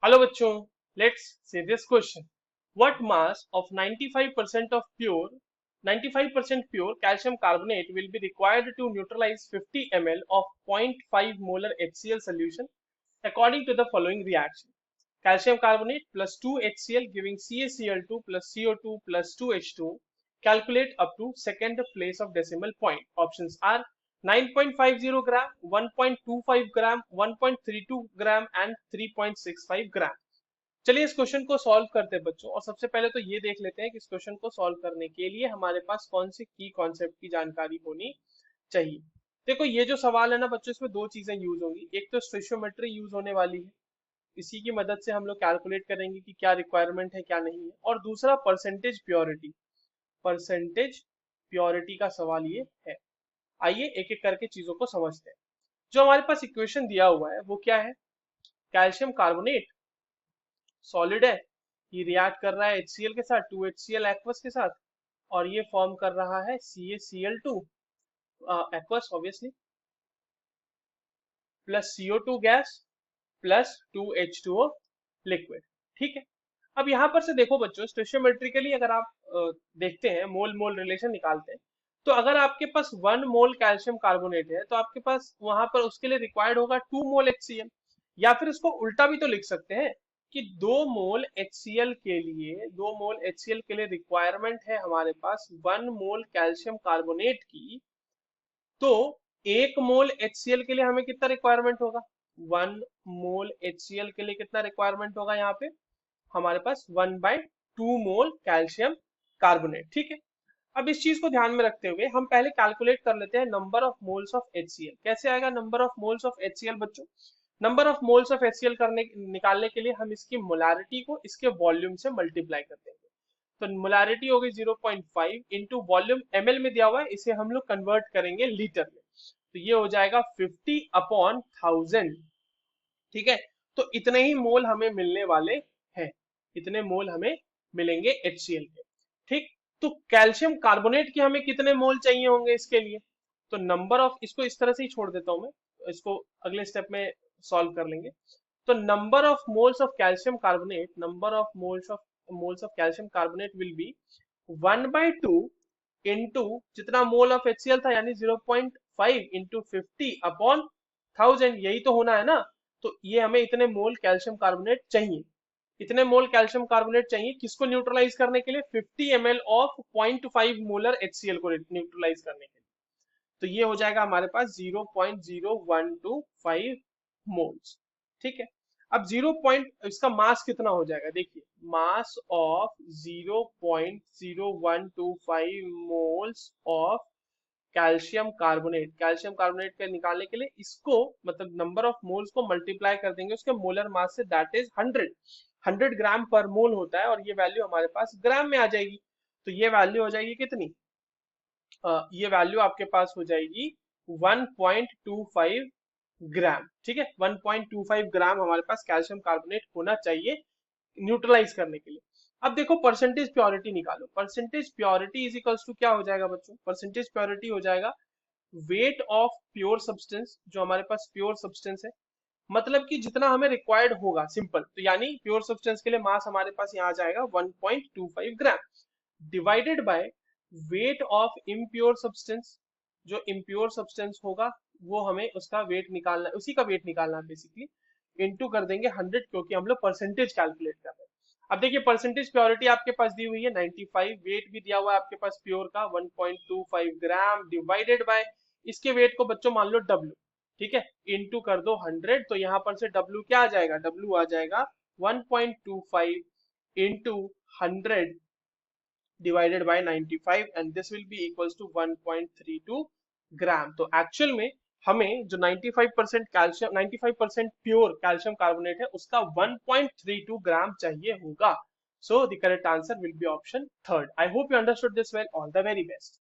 Hello बच्चों, let's see this question. What mass of 95% of pure 95% pure calcium carbonate will be required to neutralise 50 ml of 0.5 molar HCl solution according to the following reaction. Calcium carbonate plus 2 HCl giving CaCl2 plus CO2 plus 2H2. Calculate up to second place of decimal point. Options are 9.50 gram, 1.25 gram, 1.32 gram and 3.65 gram. चलिए इस question को solve करते हैं बच्चों, और सबसे पहले तो ये देख लेते हैं कि इस क्वेश्चन को सॉल्व करने के लिए हमारे पास कौन सी की कॉन्सेप्ट की जानकारी होनी चाहिए. देखो, ये जो सवाल है ना बच्चों, इसमें दो चीजें यूज होंगी. एक तो स्टोइशियोमेट्री यूज होने वाली है, इसी की मदद से हम लोग कैलकुलेट करेंगे कि क्या रिक्वायरमेंट है क्या नहीं है. और दूसरा परसेंटेज प्योरिटी का सवाल ये है. आइए एक एक करके चीजों को समझते हैं. जो हमारे पास इक्वेशन दिया हुआ है वो क्या है? कैल्शियम कार्बोनेट सॉलिड है, ये रिएक्ट कर रहा है HCl के साथ, 2HCl एक्वस के साथ, और ये फॉर्म कर रहा है CaCl2 aqueous obviously, plus CO2 gas plus 2H2O liquid. ठीक है. अब यहाँ पर से देखो बच्चों, स्टोइशियोमेट्रिकली अगर आप देखते हैं, मोल मोल रिलेशन निकालते हैं, तो अगर आपके पास 1 मोल कैल्शियम कार्बोनेट है तो आपके पास वहां पर उसके लिए रिक्वायर्ड होगा 2 मोल HCl. या फिर इसको उल्टा भी तो लिख सकते हैं कि 2 मोल HCl के लिए रिक्वायरमेंट है हमारे पास 1 मोल कैल्शियम कार्बोनेट की. तो 1 मोल HCl के लिए हमें कितना रिक्वायरमेंट होगा? 1 मोल HCl के लिए कितना रिक्वायरमेंट होगा? यहाँ पे हमारे पास 1/2 मोल कैल्शियम कार्बोनेट. ठीक है. अब इस चीज को ध्यान में रखते हुए हम पहले कैलकुलेट कर लेते हैं number of moles of HCl. कैसे आएगा number of moles of HCl बच्चों? Number of moles of HCl निकालने के लिए हम इसकी मोलारिटी को इसके वॉल्यूम से मल्टीप्लाई कर देंगे. तो मोलारिटी होगी 0.5 इंटू वॉल्यूम ml में दिया हुआ है, इसे हम लोग कन्वर्ट करेंगे लीटर में, तो ये हो जाएगा 50/1000. ठीक है. तो इतने ही मोल हमें मिलने वाले हैं, इतने मोल हमें मिलेंगे HCl के. ठीक. तो कैल्शियम कार्बोनेट के हमें कितने मोल चाहिए होंगे इसके लिए? तो नंबर ऑफ, इसको इस तरह से ही छोड़ देता हूं मैं, इसको अगले स्टेप में सॉल्व कर लेंगे. तो number of moles of calcium carbonate, number of moles of calcium carbonate will B 1/2 into जितना मोल ऑफ HCl था, यानी 0.5 इंटू 50/1000. यही तो होना है ना. तो ये हमें इतने मोल कैल्शियम कार्बोनेट चाहिए. इतने मोल कैल्शियम कार्बोनेट चाहिए किसको न्यूट्रलाइज करने के लिए? 50 ml ऑफ 0.5 मोलर HCl को न्यूट्रलाइज करने के लिए. तो ये हो जाएगा हमारे पास 0.0125 मोल्स. ठीक है. अब इसका मास कितना हो जाएगा? देखिए, mass of 0.0125 moles of calcium carbonate के निकालने के लिए इसको, मतलब नंबर ऑफ मोल्स को मल्टीप्लाई कर देंगे उसके मोलर मास से, दैट इज 100 ग्राम पर मोल होता है, और ये वैल्यू हमारे पास ग्राम में आ जाएगी. तो ये वैल्यू हो जाएगी कितनी? ये वैल्यू आपके पास हो जाएगी 1.25 ग्राम. ठीक है. 1.25 ग्राम हमारे पास कैल्शियम कार्बोनेट होना चाहिए न्यूट्रलाइज करने के लिए. अब देखो, परसेंटेज प्योरिटी निकालो. Percentage purity is equals to क्या हो जाएगा बच्चों? परसेंटेज प्योरिटी हो जाएगा वेट ऑफ प्योर सब्सटेंस, जो हमारे पास प्योर सब्सटेंस है, मतलब कि जितना हमें रिक्वायर्ड होगा, सिंपल. तो यानी प्योर सब्सटेंस के लिए मास हमारे पास यहाँ आ जाएगा 1.25 gram, divided by weight of impure substance. जो इम्प्योर सब्सटेंस होगा वो हमें उसका वेट निकालना, उसी का वेट निकालना है बेसिकली, इनटू कर देंगे 100, क्योंकि हम लोग परसेंटेज कैलकुलेट कर रहे हैं. अब देखिए, परसेंटेज प्योरिटी आपके पास दी हुई है 95, वेट भी दिया हुआ है आपके पास प्योर का 1.25 ग्राम, डिवाइडेड बाय इसके वेट को बच्चों मान लो W. ठीक है. इनटू कर दो 100, तो यहाँ पर से W क्या आ जाएगा? W आ जाएगा 1.25 into 100 divided by 95, and this will be equals to 1.32 ग्राम. तो एक्चुअल में हमें जो 95% कैल्शियम, 95% प्योर कैल्शियम कार्बोनेट है, उसका 1.32 ग्राम चाहिए होगा. So the correct answer will be option third. I hope you understood this well. All the very best.